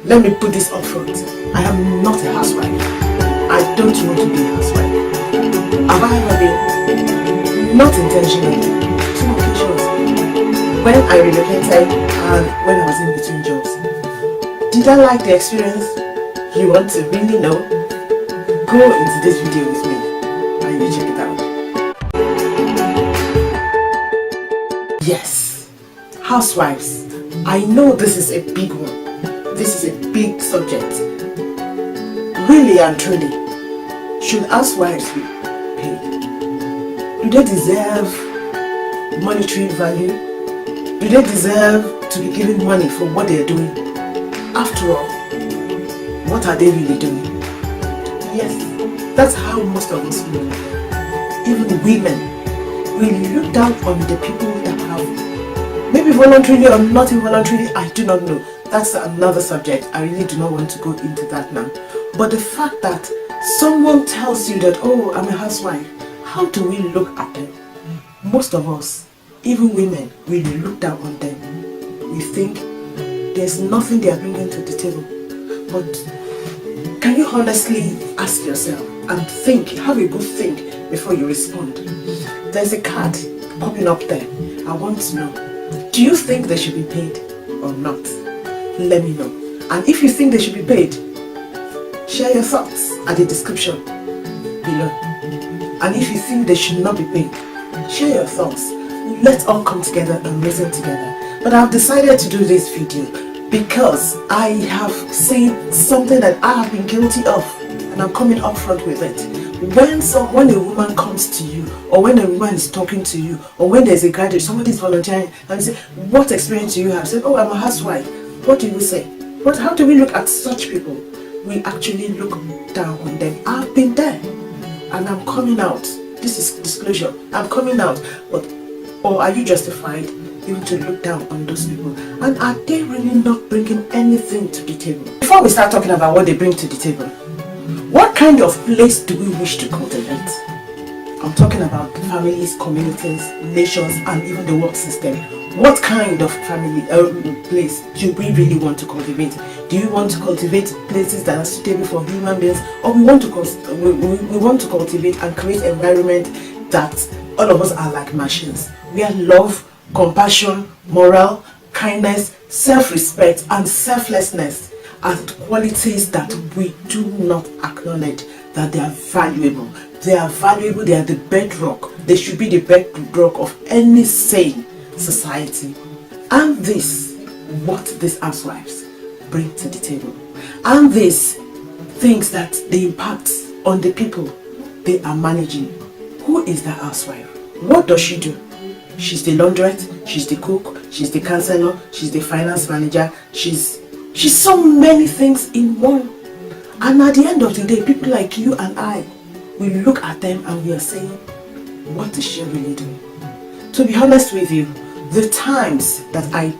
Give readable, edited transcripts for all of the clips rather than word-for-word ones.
let me put this up front. I am not a housewife. I don't want to be a housewife. Have I ever been? Not intentionally. Two occasions. When I relocated and when I was in between jobs. Did I like the experience? You want to really know? Go into this video with me and you check it out. Yes, housewives. I know this is a big one. This is a big subject. Really and truly, should housewives be paid? Do they deserve monetary value? Do they deserve to be given money for what they are doing? After all, what are they really doing? Yes, that's how most of us feel. Even women, we look down on the people that have, maybe voluntarily or not involuntarily, I do not know. That's another subject. I really do not want to go into that now. But the fact that someone tells you that, oh, I'm a housewife, how do we look at them? Most of us, even women, we look down on them. We think there's nothing they are bringing to the table. But can you honestly ask yourself and think, have a good think before you respond? There's a card popping up there. I want to know, do you think they should be paid or not? Let me know. And if you think they should be paid, share your thoughts at the description below. And if you think they should not be paid, share your thoughts. Let's all come together and reason together. But I've decided to do this video because I have seen something that I have been guilty of, and I'm coming up front with it. When a woman comes to you, or when a woman is talking to you, or when there's a graduate, somebody is volunteering, and say, what experience do you have? Say, oh, I'm a housewife. What do you say? How do we look at such people? We actually look down on them. I've been there, and I'm coming out. This is disclosure. I'm coming out. Or are you justified even to look down on those people? And are they really not bringing anything to the table? Before we start talking about what they bring to the table, what kind of place do we wish to cultivate? I'm talking about families, communities, nations, and even the world system. What kind of family place do we really want to cultivate? Do you want to cultivate places that are suitable for human beings, or we want to cultivate and create an environment that all of us are like machines, where love, compassion, moral, kindness, self-respect, and selflessness are qualities that we do not acknowledge that they are valuable. They are valuable, they are the bedrock. They should be the bedrock of any sane society. And this, what these housewives bring to the table. And these things that they impact on the people they are managing. Who is that housewife? What does she do? She's the laundress, she's the cook, she's the counselor, she's the finance manager, she's so many things in one. And at the end of the day, people like you and I, we look at them and we are saying, what is she really doing? To be honest with you, the times that I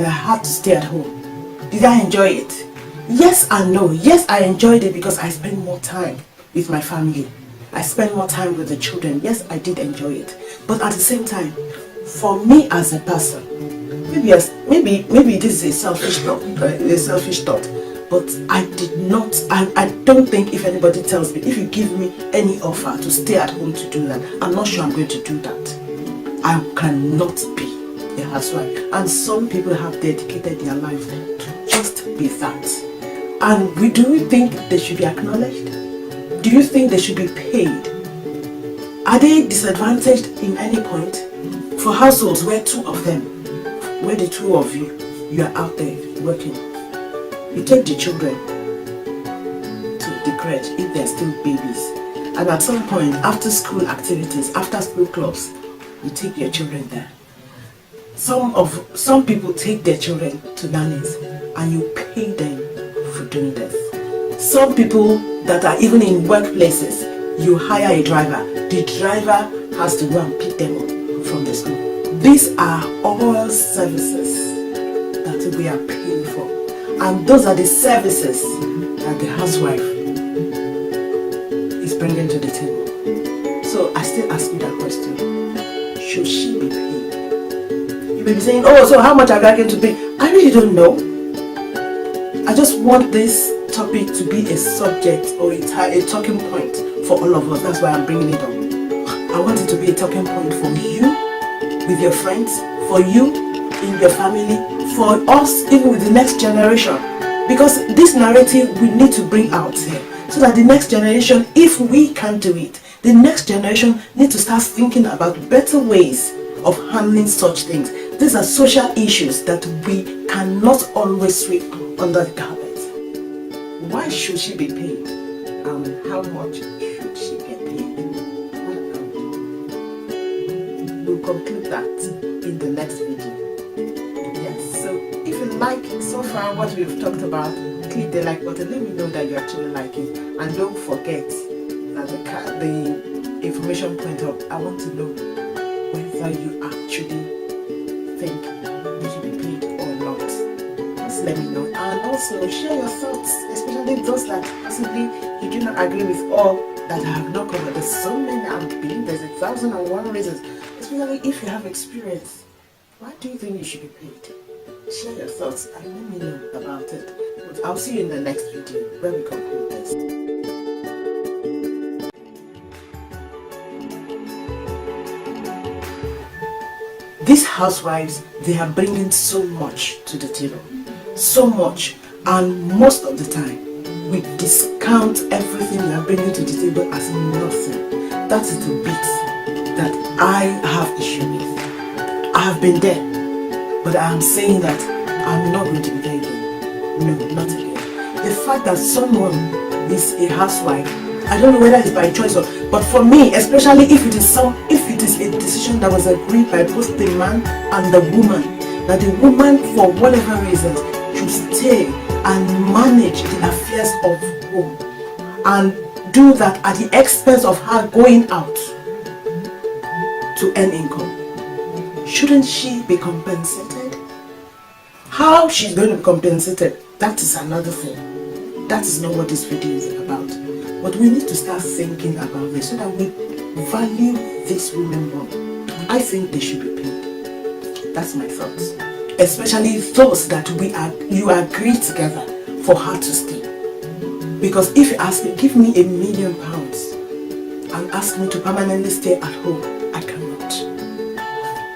had to stay at home, did I enjoy it? Yes and no. Yes, I enjoyed it because I spent more time with my family. I spent more time with the children. Yes, I did enjoy it. But at the same time, for me as a person, maybe this is a selfish thought, but I don't think if anybody tells me, if you give me any offer to stay at home to do that, I'm not sure I'm going to do that. I cannot be a housewife. And some people have dedicated their life to just be that. And do we think they should be acknowledged? Do you think they should be paid? Are they disadvantaged in any point? For households where the two of you are out there working, you take the children to the crèche if they're still babies, and at some point, after school activities, after school clubs, you take your children there. Some people take their children to nannies and you pay them for doing this. Some people that are even in workplaces, you hire a driver. The driver has to go and pick them up from the school. These are all services that we are paying for. And those are the services that the housewife is bringing to the table. So I still ask you that question. Should she be paid? You may be saying, oh, so how much are we going to pay? I really don't know. I just want this topic to be a subject or a talking point for all of us. That's why I'm bringing it up. I want it to be a talking point for you, with your friends, for you, in your family, for us, even with the next generation. Because this narrative we need to bring out here, so that the next generation, if we can't do it, the next generation need to start thinking about better ways of handling such things. These are social issues that we cannot always sweep under the carpet. Why should she be paid? How much should she get paid? We'll conclude that in the next video. Yes, so if you like so far what we've talked about, click the like button. Let me know that you actually like it. And don't forget that the information point up. I want to know whether you actually think you should be paid or not. Just let me know. And also share your thoughts, especially those that possibly you do not agree with all that I have not covered. There's so many, I believe there's 1,001 reasons, especially if you have experience. Why do you think you should be paid? Share your thoughts and let me know about it. But I'll see you in the next video where we conclude this. These housewives, they are bringing so much to the table. So much. And most of the time, we discount everything we are bringing to the table as nothing. That is the bit that I have issue with. I have been there. But I am saying that I'm not going to be there again. No, not again. The fact that someone is a housewife, I don't know whether it's by choice or, but for me, especially if it is a decision that was agreed by both the man and the woman, that the woman, for whatever reason, should stay and manage the affairs of home and do that at the expense of her going out to earn income. Shouldn't she be compensated? How she's going to be compensated, that is another thing. That is not what this video is about. But we need to start thinking about this so that we value these women more. I think they should be paid. That's my thoughts. Especially those that you agree together for her to stay. Because if you ask me, give me £1 million and ask me to permanently stay at home, I cannot.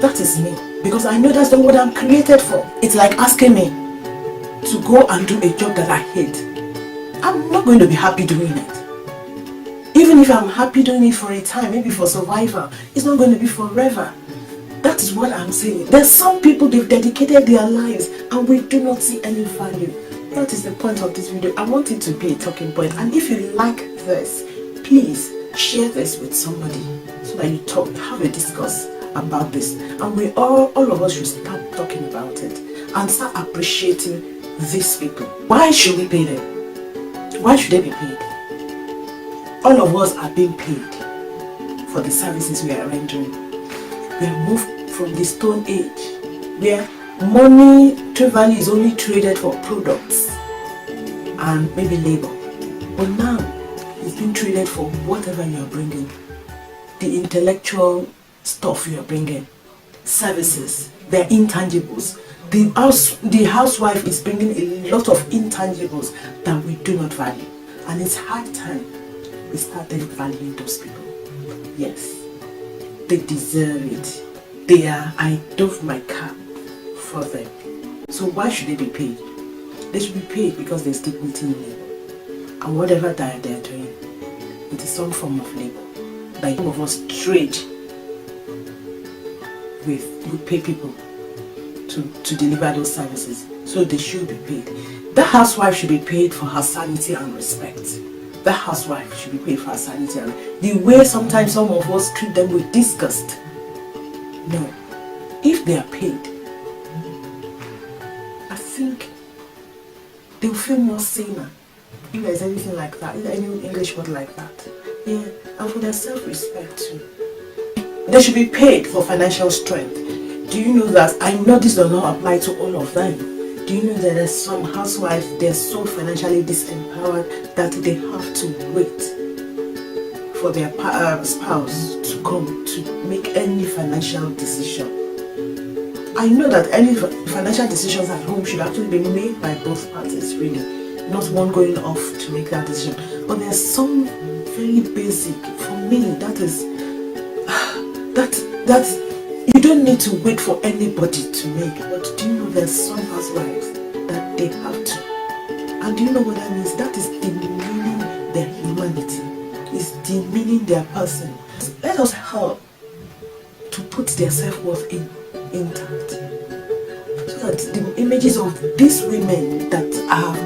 That is me, because I know that's not what I'm created for. It's like asking me to go and do a job that I hate. I'm not going to be happy doing it. Even if I'm happy doing it for a time, maybe for survival, it's not going to be forever. That is what I'm saying. There's some people, they've dedicated their lives and we do not see any value. That is the point of this video. I want it to be a talking point. And if you like this, please share this with somebody so that you have a discuss about this, and we all of us should start talking about it and start appreciating these people. Why should we pay them? Why should they be paid? All of us are being paid for the services we are rendering. We have moved from the Stone Age where money, trade value is only traded for products and maybe labor, but now it's being traded for whatever you are bringing. The intellectual stuff you are bringing, services, they're intangibles. The housewife is bringing a lot of intangibles that we do not value, and it's high time we started valuing those people. Yes, they deserve it. I doff my cap for them. So why should they be paid? They should be paid because there's dignity in labor, and whatever that they're doing, it is some form of labor. Like some of us trade we pay people to deliver those services, so they should be paid. That housewife should be paid for her sanity and respect. That housewife should be paid for her sanity and the way sometimes some of us treat them with disgust. No, if they are paid, I think they'll feel more saner. If there's anything like that, is there any English word like that? Yeah, and for their self-respect too. They should be paid for financial strength. Do you know that? I know this does not apply to all of them. Do you know that there's some housewives, they're so financially disempowered that they have to wait for their spouse to come to make any financial decision? I know that any financial decisions at home should actually be made by both parties, really, not one going off to make that decision. But there's some very basic, for me, that is that you don't need to wait for anybody to make. But do you know there's some housewives that they have to? And do you know what that means? That is demeaning their humanity. It's demeaning their person. Let us help to put their self-worth intact. So that the images of these women that have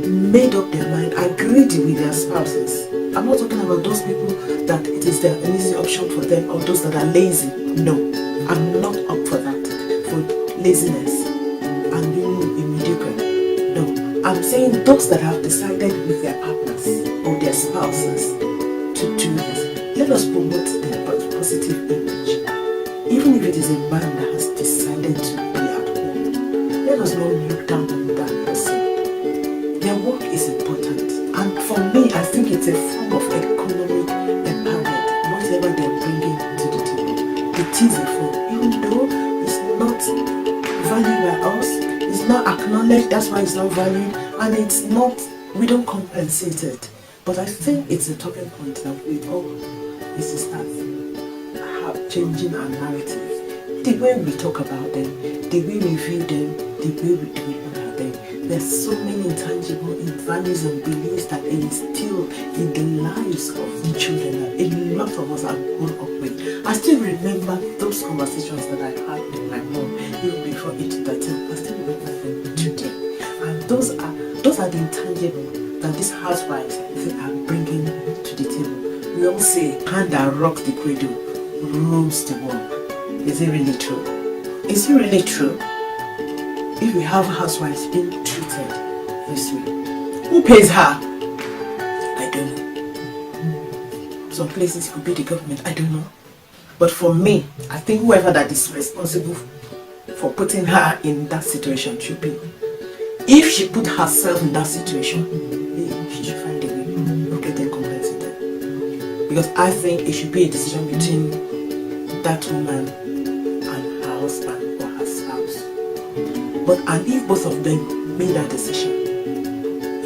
made up their mind, agreed with their spouses. I'm not talking about those people that it is their easy option for them, or those that are lazy. No, I'm not up for that, for laziness and being a mediocre. No, I'm saying those that have decided with their partners or their spouses to do this. Let us promote their positive image. Even if it is a man that has decided to be at home, let us not look down on that person. Their work is important, and for me, I think it's a form of economic empowerment. Whatever they're bringing to the table, it is a form, even though it's not valued by us, it's not acknowledged. That's why it's not valued, and it's not. We don't compensate it. But I think it's a talking point that we all need to start changing our narrative. The way we talk about them, the way we view them, the way we do look at them. There's so many intangible values and beliefs that instill in the lives of the children that a lot of us have grown up with. I still remember those conversations that I had with my mom even before 8-13. I still remember them today. And those are the intangible that these housewives are bringing to the table. We all say, hand that rocks the cradle rules the world. Is it really true? Is it really true? If we have housewives being treated this way, who pays her? I don't know. Some places it could be the government, I don't know. But for me, I think whoever that is responsible for putting her in that situation should be. If she put herself in that situation, she should find a way of getting compensated. Because I think it should be a decision between that woman and her husband or her spouse. And if both of them made that decision,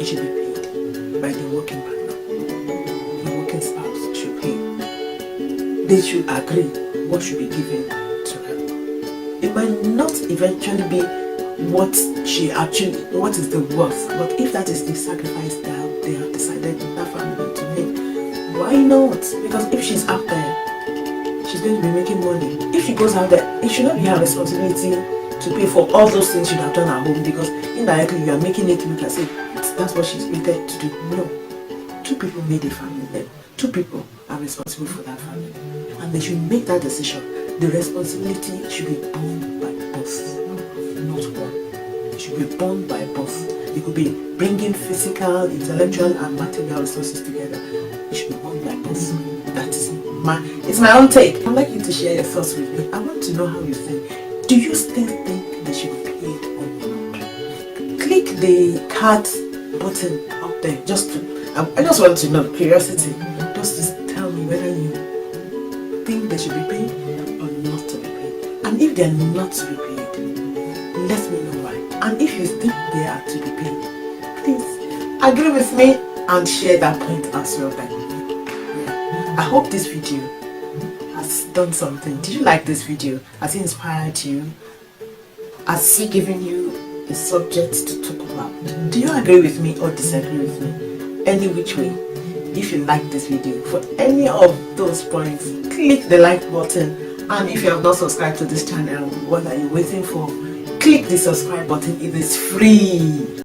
it should be paid by the working partner. The working spouse should pay. They should agree what should be given to her. It might not eventually be what is the worth, but if that is the sacrifice that they have decided in that family to make, why not? Because if she's out there, she's going to be making money. If she goes out there, it should not be her responsibility to pay for all those things you have done at home, because indirectly you are making it look as if that's what she's rated to do. No. 2 people made a family then. 2 people are responsible for that family. And they should make that decision. The responsibility should be borne by both, not one. It should be borne by both. It could be bringing physical, intellectual, and material resources together. It should be borne by both. That is it's my own take. I'd like you to share your thoughts with me. I want to know how you think. Do you still think they should be paid or not? Click the card button up there. I just want to know, curiosity. Just tell me whether you think they should be paid or not to be paid. And if they're not to be paid, let me know why. And if you think they are to be paid, please agree with me and share that point as well. I hope this video has done something. Did you like this video? Has it inspired you? Has it given you a subject to talk about? Do you agree with me or disagree with me? Any which way. If you like this video, for any of those points, click the like button. And if you have not subscribed to this channel, what are you waiting for? Click the subscribe button. It is free.